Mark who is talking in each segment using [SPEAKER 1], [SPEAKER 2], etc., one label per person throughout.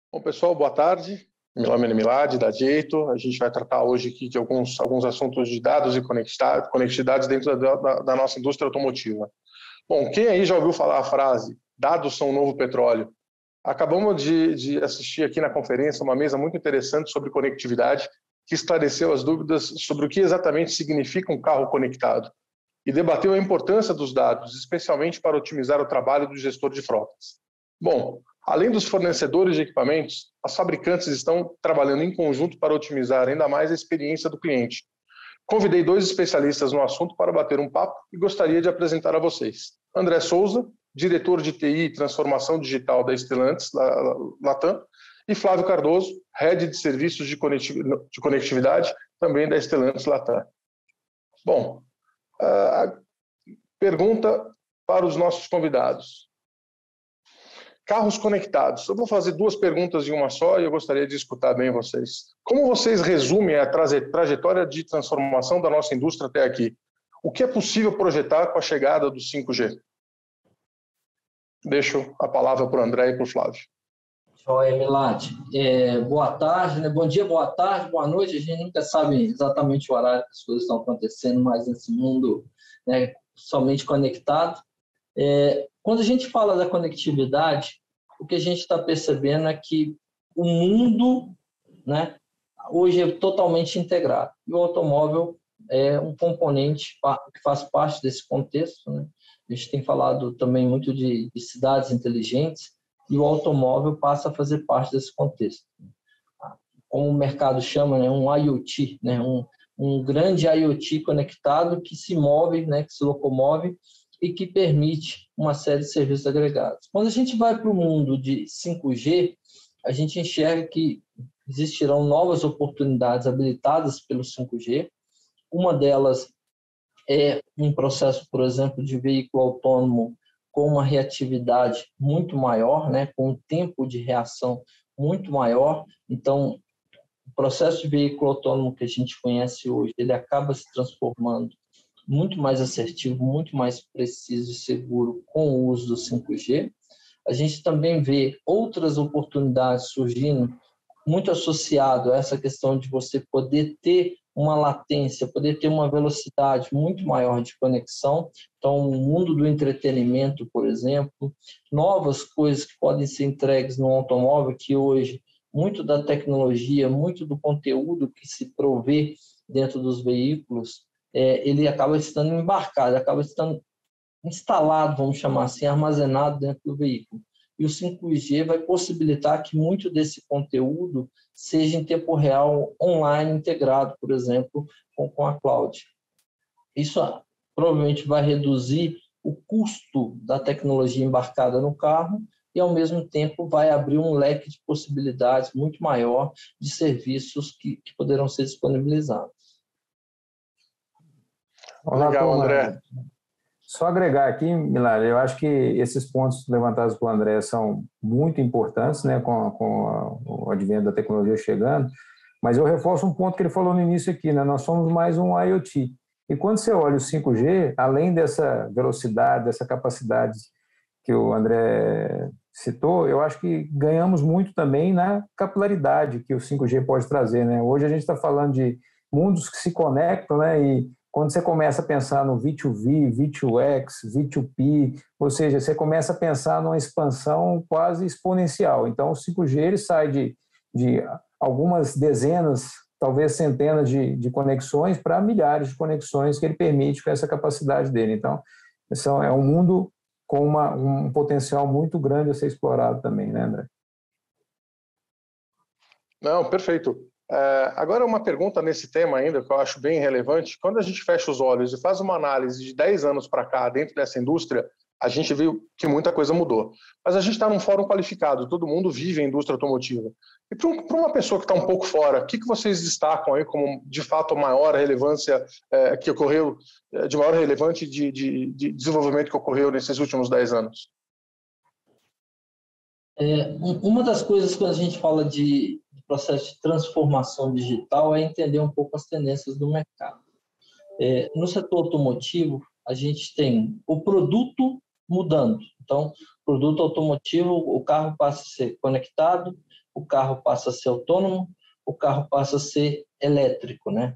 [SPEAKER 1] Bom, pessoal, boa tarde. Meu nome é Milad, da Jeito. A gente vai tratar hoje aqui de alguns assuntos de dados e conectividades dentro da nossa indústria automotiva. Bom, quem aí já ouviu falar a frase dados são o novo petróleo? Acabamos de assistir aqui na conferência uma mesa muito interessante sobre conectividade, que esclareceu as dúvidas sobre o que exatamente significa um carro conectado e debateu a importância dos dados, especialmente para otimizar o trabalho do gestor de frotas. Bom, além dos fornecedores de equipamentos, as fabricantes estão trabalhando em conjunto para otimizar ainda mais a experiência do cliente. Convidei dois especialistas no assunto para bater um papo e gostaria de apresentar a vocês. André Souza, diretor de TI e Transformação Digital da Stellantis Latam, e Flávio Cardoso, Head de Serviços de Conectividade, também da Stellantis Latam. Bom, a pergunta para os nossos convidados. Carros conectados. Eu vou fazer duas perguntas em uma só e eu gostaria de escutar bem vocês. Como vocês resumem a trajetória de transformação da nossa indústria até aqui? O que é possível projetar com a chegada do 5G? Deixo a palavra para o André e para o Flávio.
[SPEAKER 2] Joia, Milad. Boa tarde, né? Bom dia, boa tarde, boa noite. A gente nunca sabe exatamente o horário que as coisas estão acontecendo, mas nesse mundo, né, somente conectado. Quando a gente fala da conectividade, o que a gente está percebendo é que o mundo, né, hoje é totalmente integrado. E o automóvel é um componente que faz parte desse contexto, né? A gente tem falado também muito de cidades inteligentes e o automóvel passa a fazer parte desse contexto. Como o mercado chama, né, um IoT, né, um grande IoT conectado que se move, né, que se locomove e que permite uma série de serviços agregados. Quando a gente vai para o mundo de 5G, a gente enxerga que existirão novas oportunidades habilitadas pelo 5G. Uma delas é um processo, por exemplo, de veículo autônomo com uma reatividade muito maior, né, com um tempo de reação muito maior. Então, o processo de veículo autônomo que a gente conhece hoje, ele acaba se transformando muito mais assertivo, muito mais preciso e seguro com o uso do 5G. A gente também vê outras oportunidades surgindo, muito associado a essa questão de você poder ter uma latência, poder ter uma velocidade muito maior de conexão. Então, o mundo do entretenimento, por exemplo, novas coisas que podem ser entregues no automóvel, que hoje, muito da tecnologia, muito do conteúdo que se provê dentro dos veículos, ele acaba estando embarcado, acaba estando instalado, vamos chamar assim, armazenado dentro do veículo. E o 5G vai possibilitar que muito desse conteúdo seja em tempo real, online, integrado, por exemplo, com a cloud. Isso provavelmente vai reduzir o custo da tecnologia embarcada no carro e, ao mesmo tempo, vai abrir um leque de possibilidades muito maior de serviços que poderão ser disponibilizados.
[SPEAKER 1] Olá, legal, André.
[SPEAKER 3] Só agregar aqui, Milad, eu acho que esses pontos levantados pelo André são muito importantes, né, com o advento da tecnologia chegando, mas eu reforço um ponto que ele falou no início aqui, né, nós somos mais um IoT. E quando você olha o 5G, além dessa velocidade, dessa capacidade que o André citou, eu acho que ganhamos muito também na capilaridade que o 5G pode trazer, né? Hoje a gente está falando de mundos que se conectam, né, e quando você começa a pensar no V2V, V2X, V2P, ou seja, você começa a pensar numa expansão quase exponencial. Então, o 5G ele sai de algumas dezenas, talvez centenas de conexões para milhares de conexões que ele permite com essa capacidade dele. Então, é um mundo com um potencial muito grande a ser explorado também, né, André?
[SPEAKER 1] Não, perfeito. Agora uma pergunta nesse tema ainda, que eu acho bem relevante. Quando a gente fecha os olhos e faz uma análise de 10 anos para cá dentro dessa indústria, a gente viu que muita coisa mudou. Mas a gente está num fórum qualificado, todo mundo vive a indústria automotiva. E para uma pessoa que está um pouco fora, o que vocês destacam aí como, de fato, a maior relevância que ocorreu, de maior relevante de desenvolvimento que ocorreu nesses últimos 10 anos?
[SPEAKER 2] Uma das coisas quando a gente fala de processo de transformação digital é entender um pouco as tendências do mercado. No setor automotivo, a gente tem o produto mudando. Então, produto automotivo, o carro passa a ser conectado, o carro passa a ser autônomo, o carro passa a ser elétrico, né?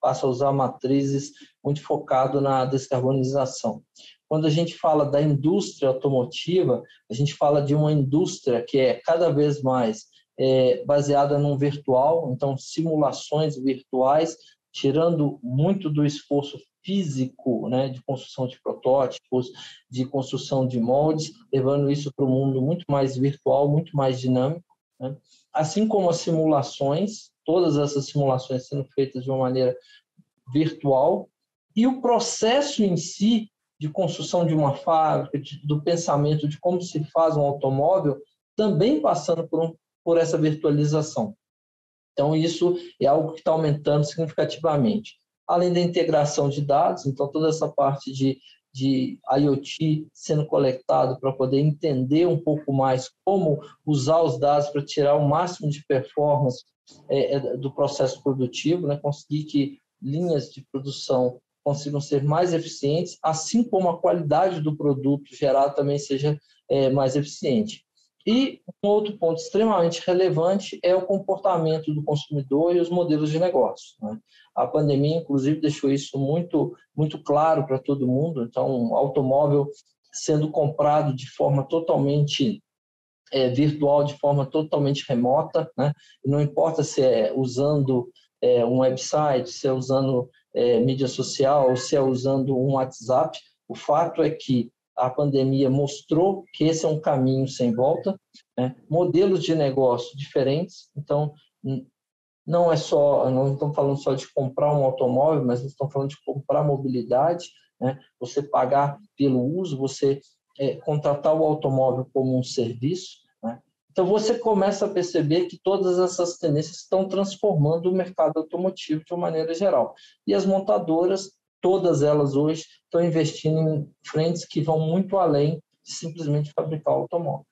[SPEAKER 2] Passa a usar matrizes muito focado na descarbonização. Quando a gente fala da indústria automotiva, a gente fala de uma indústria que é cada vez mais baseada no virtual, então simulações virtuais, tirando muito do esforço físico, né, de construção de protótipos, de construção de moldes, levando isso para um mundo muito mais virtual, muito mais dinâmico, né? Assim como as simulações, todas essas simulações sendo feitas de uma maneira virtual, e o processo em si de construção de uma fábrica, do pensamento de como se faz um automóvel, também passando por essa virtualização. Então, isso é algo que está aumentando significativamente. Além da integração de dados, então toda essa parte de IoT sendo coletado para poder entender um pouco mais como usar os dados para tirar o máximo de performance do processo produtivo, né? Conseguir que linhas de produção consigam ser mais eficientes, assim como a qualidade do produto gerado também seja mais eficiente. E um outro ponto extremamente relevante é o comportamento do consumidor e os modelos de negócio, né? A pandemia, inclusive, deixou isso muito, muito claro para todo mundo. Então, um automóvel sendo comprado de forma totalmente virtual, de forma totalmente remota, né? Não importa se é usando um website, se é usando mídia social, ou se é usando um WhatsApp, o fato é que a pandemia mostrou que esse é um caminho sem volta, né? Modelos de negócio diferentes, então não estamos falando só de comprar um automóvel, mas nós estamos falando de comprar mobilidade, né? Você pagar pelo uso, você contratar o automóvel como um serviço, né? Então você começa a perceber que todas essas tendências estão transformando o mercado automotivo de uma maneira geral. E as montadoras, todas elas hoje, estão investindo em frentes que vão muito além de simplesmente fabricar o automóvel.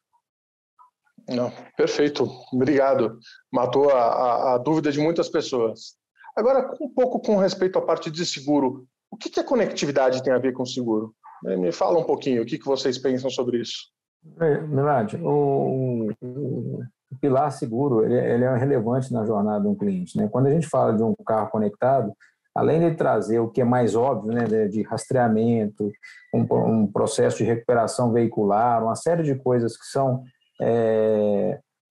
[SPEAKER 1] Não, perfeito, obrigado. Matou a dúvida de muitas pessoas. Agora, um pouco com respeito à parte de seguro, o que a conectividade tem a ver com seguro? Me fala um pouquinho, o que vocês pensam sobre isso?
[SPEAKER 3] Milad, o pilar seguro ele é relevante na jornada de um cliente, né? Quando a gente fala de um carro conectado, além de trazer o que é mais óbvio, né, de rastreamento, um processo de recuperação veicular, uma série de coisas que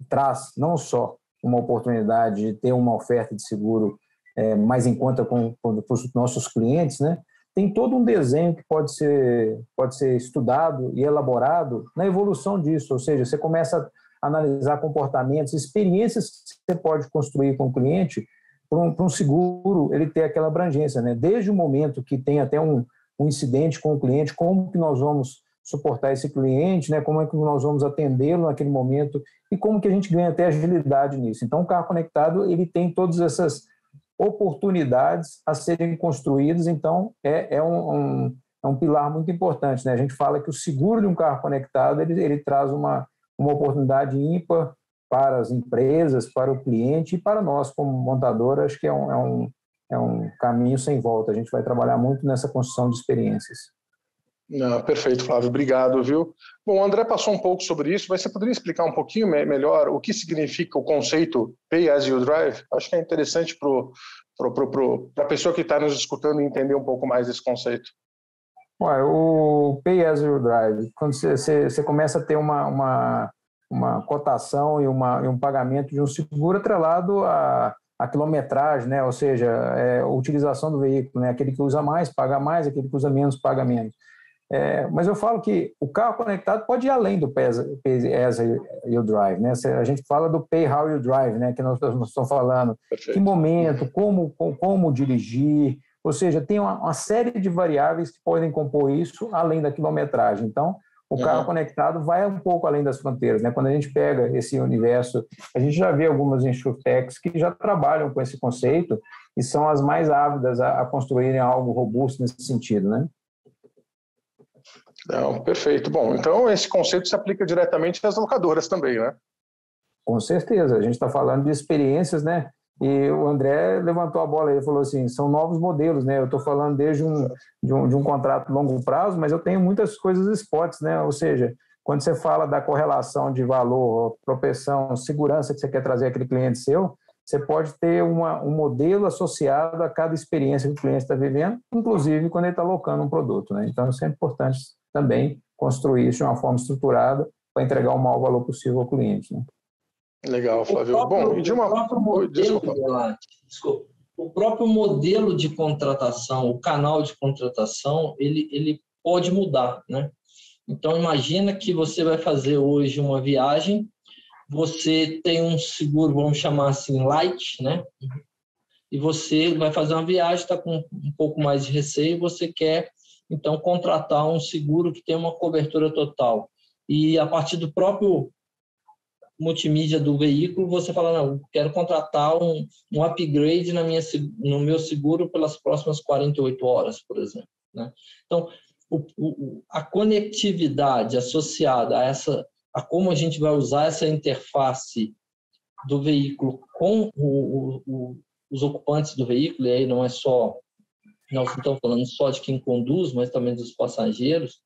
[SPEAKER 3] traz não só uma oportunidade de ter uma oferta de seguro mais em conta com os nossos clientes, né? Tem todo um desenho que pode ser estudado e elaborado na evolução disso, ou seja, você começa a analisar comportamentos, experiências que você pode construir com o cliente para um seguro ele ter aquela abrangência, né? Desde o momento que tem até um incidente com o cliente, como que nós vamos suportar esse cliente, né? Como é que nós vamos atendê-lo naquele momento e como que a gente ganha até agilidade nisso. Então, o carro conectado ele tem todas essas oportunidades a serem construídas, então é um pilar muito importante, né? A gente fala que o seguro de um carro conectado ele traz uma oportunidade ímpar para as empresas, para o cliente e para nós como montadora. Acho que é um caminho sem volta. A gente vai trabalhar muito nessa construção de experiências.
[SPEAKER 1] Não, perfeito, Flávio, obrigado, viu? Bom, o André passou um pouco sobre isso, mas você poderia explicar um pouquinho melhor o que significa o conceito Pay As You Drive? Acho que é interessante para a pessoa que está nos escutando entender um pouco mais desse conceito.
[SPEAKER 3] O Pay As You Drive, quando você começa a ter uma cotação e um pagamento de um seguro atrelado à quilometragem, né? Ou seja, a utilização do veículo, né? Aquele que usa mais, paga mais, aquele que usa menos, paga menos. Mas eu falo que o carro conectado pode ir além do Pay As You Drive, né? A gente fala do Pay How You Drive, né? Que nós estamos falando. Perfeito. Que momento, como dirigir, ou seja, tem uma série de variáveis que podem compor isso além da quilometragem. Então, o carro conectado vai um pouco além das fronteiras, né? Quando a gente pega esse universo, a gente já vê algumas insurtechs que já trabalham com esse conceito e são as mais ávidas a construírem algo robusto nesse sentido, né?
[SPEAKER 1] Não, perfeito. Bom, então esse conceito se aplica diretamente às locadoras também, né?
[SPEAKER 3] Com certeza. A gente está falando de experiências, né? E o André levantou a bola, ele falou assim, são novos modelos, né? Eu estou falando desde de um contrato longo prazo, mas eu tenho muitas coisas spots, né? Ou seja, quando você fala da correlação de valor, propensão, segurança que você quer trazer àquele cliente seu, você pode ter um modelo associado a cada experiência que o cliente está vivendo, inclusive quando ele está alocando um produto, né? Então, isso é importante também construir isso de uma forma estruturada para entregar o maior valor possível ao cliente, né?
[SPEAKER 1] Legal, Flávio. Bom, e de uma...
[SPEAKER 2] O próprio modelo de contratação, o canal de contratação, ele pode mudar, né? Então, imagina que você vai fazer hoje uma viagem, você tem um seguro, vamos chamar assim, light, né? E você vai fazer uma viagem, está com um pouco mais de receio, você quer, então, contratar um seguro que tem uma cobertura total. E a partir do próprio multimídia do veículo, você fala, não, quero contratar um upgrade no meu seguro pelas próximas 48 horas, por exemplo, né? Então, a conectividade associada a como a gente vai usar essa interface do veículo com os ocupantes do veículo, e aí não estamos falando só de quem conduz, mas também dos passageiros,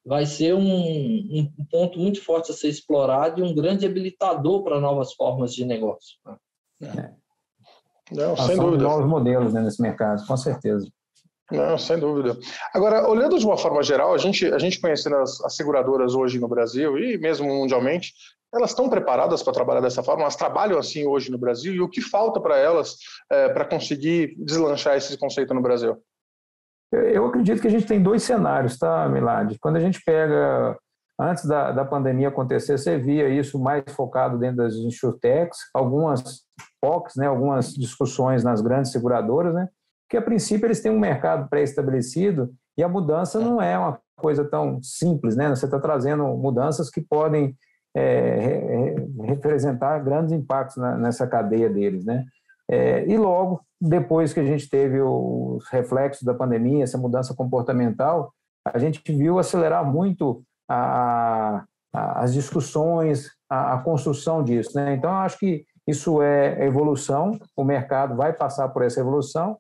[SPEAKER 2] vai ser um ponto muito forte a ser explorado e um grande habilitador para novas formas de negócio.
[SPEAKER 1] Não, sem dúvida.
[SPEAKER 3] Novos modelos, né, nesse mercado, com certeza.
[SPEAKER 1] Não, sem dúvida. Agora, olhando de uma forma geral, a gente conhecendo as seguradoras hoje no Brasil e mesmo mundialmente, elas estão preparadas para trabalhar dessa forma? Elas trabalham assim hoje no Brasil? E o que falta para elas para conseguir deslanchar esse conceito no Brasil?
[SPEAKER 3] Eu acredito que a gente tem dois cenários, tá, Milad? Quando a gente pega, antes da pandemia acontecer, você via isso mais focado dentro das insurtechs, algumas POCs, né, algumas discussões nas grandes seguradoras, né, que a princípio eles têm um mercado pré-estabelecido e a mudança não é uma coisa tão simples, né? Você está trazendo mudanças que podem representar grandes impactos nessa cadeia deles, né? E logo, depois que a gente teve os reflexos da pandemia, essa mudança comportamental, a gente viu acelerar muito as discussões, a construção disso, né? Então, eu acho que isso é evolução, o mercado vai passar por essa evolução,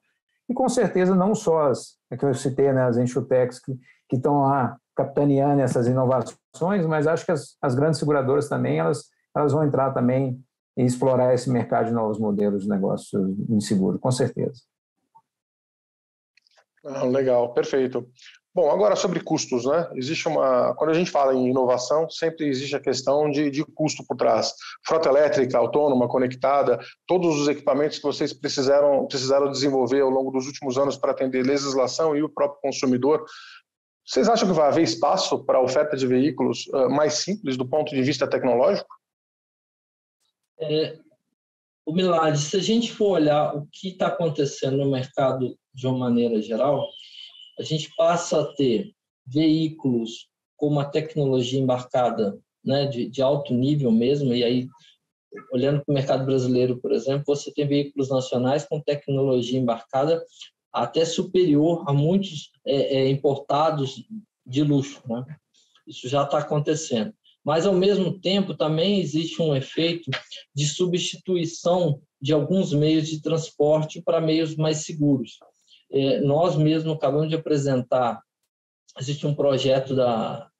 [SPEAKER 3] e com certeza não só que eu citei, né, as insurtechs que estão lá capitaneando essas inovações, mas acho que as grandes seguradoras também, elas vão entrar também e explorar esse mercado de novos modelos de negócio em seguro, com certeza.
[SPEAKER 1] Legal, perfeito. Bom, agora sobre custos, né? Quando a gente fala em inovação, sempre existe a questão de custo por trás. Frota elétrica, autônoma, conectada, todos os equipamentos que vocês precisaram desenvolver ao longo dos últimos anos para atender legislação e o próprio consumidor. Vocês acham que vai haver espaço para a oferta de veículos mais simples do ponto de vista tecnológico?
[SPEAKER 2] O Milad, se a gente for olhar o que está acontecendo no mercado de uma maneira geral, a gente passa a ter veículos com uma tecnologia embarcada, né, de alto nível mesmo, e aí, olhando para o mercado brasileiro, por exemplo, você tem veículos nacionais com tecnologia embarcada até superior a muitos importados de luxo, né? Isso já está acontecendo. Mas, ao mesmo tempo, também existe um efeito de substituição de alguns meios de transporte para meios mais seguros. Nós mesmos acabamos de apresentar, existe um projeto da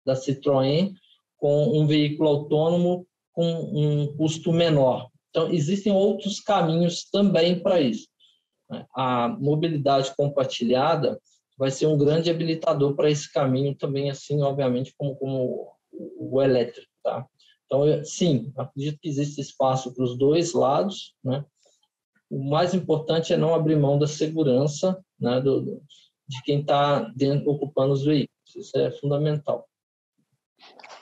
[SPEAKER 2] Citroën com um veículo autônomo com um custo menor. Então, existem outros caminhos também para isso. A mobilidade compartilhada vai ser um grande habilitador para esse caminho também, assim, obviamente, como o elétrico, tá? Então, sim, acredito que existe espaço para os dois lados, né? O mais importante é não abrir mão da segurança, né, de quem está ocupando os veículos. Isso é fundamental.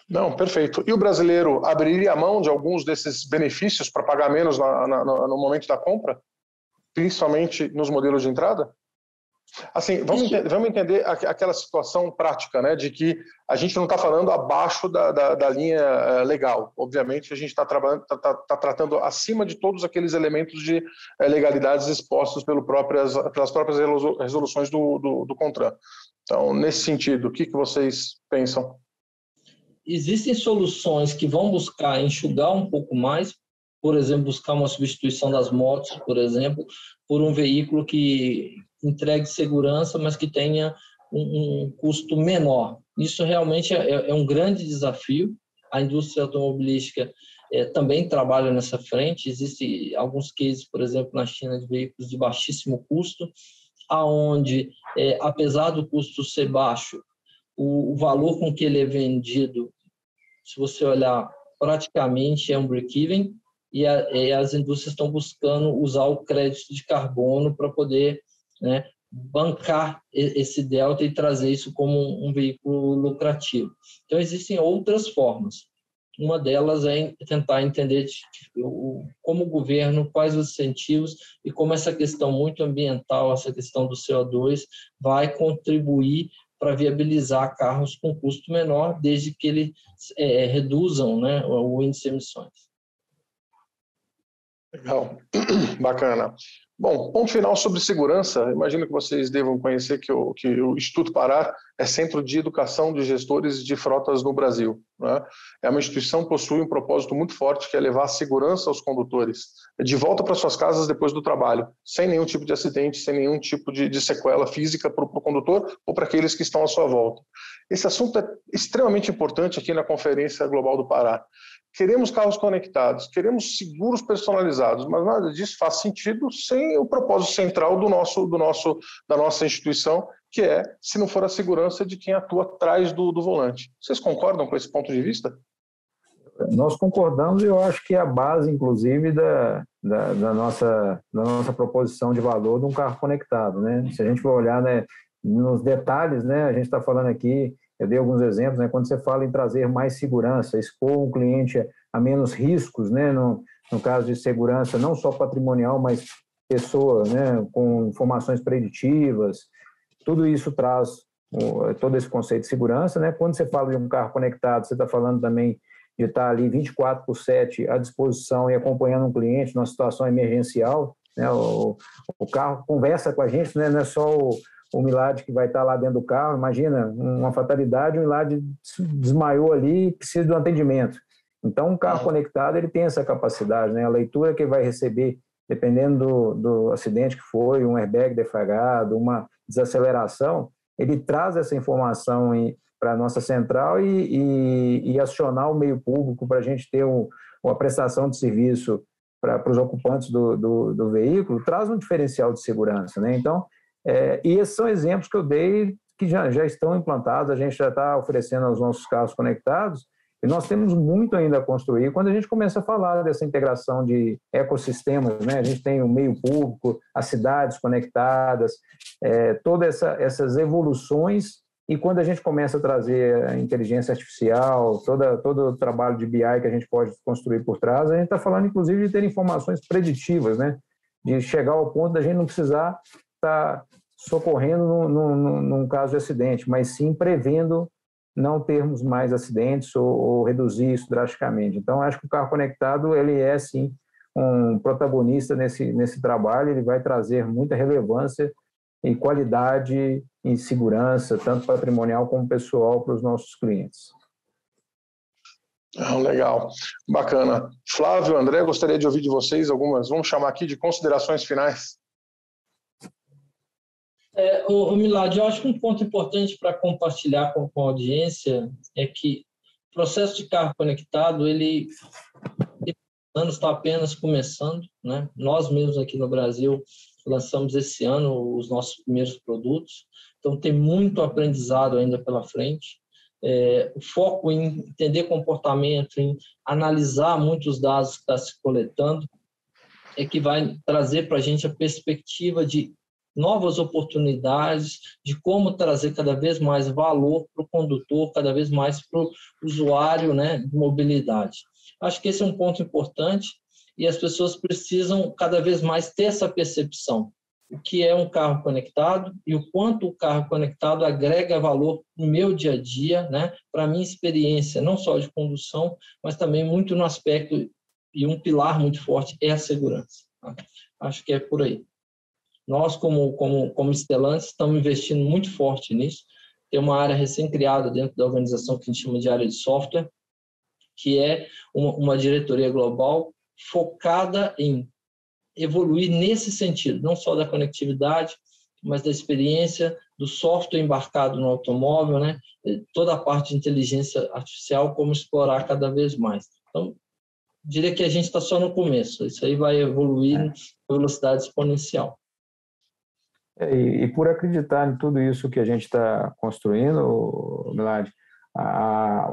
[SPEAKER 1] Não, perfeito. E o brasileiro abriria a mão de alguns desses benefícios para pagar menos no momento da compra? Principalmente nos modelos de entrada? Assim, vamos entender aquela situação prática, né, de que a gente não está falando abaixo da linha legal. Obviamente, a gente está tratando acima de todos aqueles elementos de legalidades expostos pelas próprias resoluções do CONTRAN. Então, nesse sentido, o que vocês pensam?
[SPEAKER 2] Existem soluções que vão buscar enxugar um pouco mais, por exemplo, buscar uma substituição das motos, por exemplo, por um veículo que entregue segurança, mas que tenha um custo menor. Isso realmente é um grande desafio. A indústria automobilística também trabalha nessa frente. Existem alguns cases, por exemplo, na China, de veículos de baixíssimo custo, aonde, apesar do custo ser baixo, o valor com que ele é vendido, se você olhar, praticamente é um break-even, e as indústrias estão buscando usar o crédito de carbono para poder, né, bancar esse delta e trazer isso como um veículo lucrativo. Então, existem outras formas. Uma delas é tentar entender como o governo, quais os incentivos e como essa questão muito ambiental, essa questão do CO2, vai contribuir para viabilizar carros com custo menor, desde que eles reduzam, né, o índice de emissões.
[SPEAKER 1] Legal, bacana. Bom, ponto final sobre segurança. Imagino que vocês devam conhecer que o Instituto Pará é Centro de Educação de Gestores de Frotas no Brasil, né? É uma instituição que possui um propósito muito forte, que é levar a segurança aos condutores de volta para suas casas depois do trabalho, sem nenhum tipo de acidente, sem nenhum tipo de sequela física para o condutor ou para aqueles que estão à sua volta. Esse assunto é extremamente importante aqui na Conferência Global do Pará. Queremos carros conectados, queremos seguros personalizados, mas nada disso faz sentido sem o propósito central da nossa instituição, que é, se não for a segurança de quem atua atrás do volante. Vocês concordam com esse ponto de vista?
[SPEAKER 3] Nós concordamos, e eu acho que é a base, inclusive, da nossa proposição de valor de um carro conectado, né? Se a gente for olhar, né, nos detalhes, né, a gente está falando aqui, eu dei alguns exemplos, né, quando você fala em trazer mais segurança, expor um cliente a menos riscos, né, no caso de segurança, não só patrimonial, mas pessoa, né, com informações preditivas, tudo isso traz todo esse conceito de segurança, né? Quando você fala de um carro conectado, você está falando também de estar ali 24/7 à disposição e acompanhando um cliente numa situação emergencial, né? O carro conversa com a gente, né? Não é só o Milad que vai estar lá dentro do carro. Imagina, uma fatalidade, o Milad desmaiou ali e precisa de um atendimento. Então, um carro conectado, ele tem essa capacidade, né? A leitura que vai receber, dependendo do acidente que foi, um airbag defragado, uma desaceleração, ele traz essa informação para a nossa central e acionar o meio público para a gente ter uma prestação de serviço para os ocupantes do veículo, traz um diferencial de segurança, né? Então, e esses são exemplos que eu dei que já estão implantados, a gente já está oferecendo aos nossos carros conectados, e nós temos muito ainda a construir. Quando a gente começa a falar dessa integração de ecossistemas, né? A gente tem o meio público, as cidades conectadas, todas essas evoluções, e quando a gente começa a trazer a inteligência artificial, todo o trabalho de BI que a gente pode construir por trás, a gente está falando, inclusive, de ter informações preditivas, né? De chegar ao ponto da gente não precisar estar socorrendo num caso de acidente, mas sim prevendo não termos mais acidentes ou reduzir isso drasticamente. Então, acho que o carro conectado, ele é, sim, um protagonista nesse trabalho, ele vai trazer muita relevância e qualidade e segurança, tanto patrimonial como pessoal, para os nossos clientes.
[SPEAKER 1] Legal, bacana. Flávio, André, gostaria de ouvir de vocês algumas, vamos chamar aqui de considerações finais.
[SPEAKER 2] Milad, eu acho que um ponto importante para compartilhar com a audiência é que o processo de carro conectado, ele está apenas começando, né? Nós mesmos aqui no Brasil lançamos esse ano os nossos primeiros produtos, então tem muito aprendizado ainda pela frente. O foco em entender comportamento, em analisar muitos dados que está se coletando, é que vai trazer para a gente a perspectiva de novas oportunidades, de como trazer cada vez mais valor para o condutor, cada vez mais para o usuário, né, de mobilidade. Acho que esse é um ponto importante e as pessoas precisam cada vez mais ter essa percepção. O que é um carro conectado e o quanto o carro conectado agrega valor no meu dia a dia, né, para a minha experiência, não só de condução, mas também muito no aspecto, e um pilar muito forte é a segurança. Tá? Acho que é por aí. Nós, como Stellantis, estamos investindo muito forte nisso. Tem uma área recém-criada dentro da organização que a gente chama de área de software, que é uma diretoria global focada em evoluir nesse sentido, não só da conectividade, mas da experiência do software embarcado no automóvel, né? Toda a parte de inteligência artificial, como explorar cada vez mais. Então, diria que a gente está só no começo. Isso aí vai evoluir em velocidade exponencial.
[SPEAKER 3] E por acreditar em tudo isso que a gente está construindo, Milad,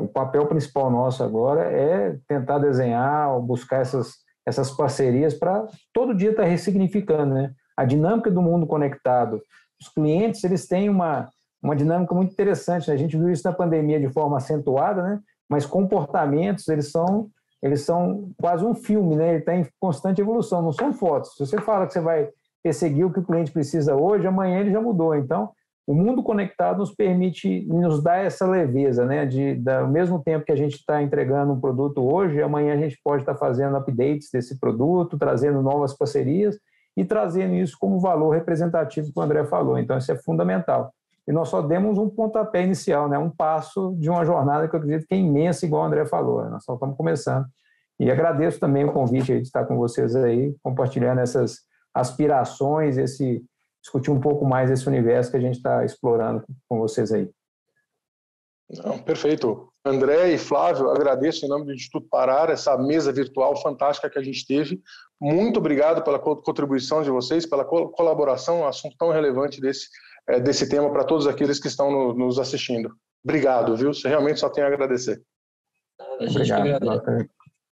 [SPEAKER 3] o papel principal nosso agora é tentar desenhar, buscar essas parcerias para todo dia estar ressignificando, né? A dinâmica do mundo conectado. Os clientes, eles têm uma dinâmica muito interessante, né? A gente viu isso na pandemia de forma acentuada, né? Mas comportamentos, eles são quase um filme, né? Ele está em constante evolução, não são fotos. Se você fala que você vai perseguir o que o cliente precisa hoje, amanhã ele já mudou. Então, o mundo conectado nos dá essa leveza, né? Ao mesmo tempo que a gente está entregando um produto hoje, amanhã a gente pode estar fazendo updates desse produto, trazendo novas parcerias e trazendo isso como valor representativo que o André falou. Então, isso é fundamental. E nós só demos um pontapé inicial, né? Um passo de uma jornada que eu acredito que é imensa, igual o André falou. Né? Nós só estamos começando. E agradeço também o convite de estar com vocês aí, compartilhando essas aspirações, discutir um pouco mais esse universo que a gente está explorando com vocês aí.
[SPEAKER 1] Não, perfeito. André e Flávio, agradeço em nome do Instituto Parar essa mesa virtual fantástica que a gente teve. Muito obrigado pela contribuição de vocês, pela colaboração, um assunto tão relevante desse tema para todos aqueles que estão nos assistindo. Obrigado, viu? Você realmente só tem a agradecer.
[SPEAKER 2] A gente que agradece.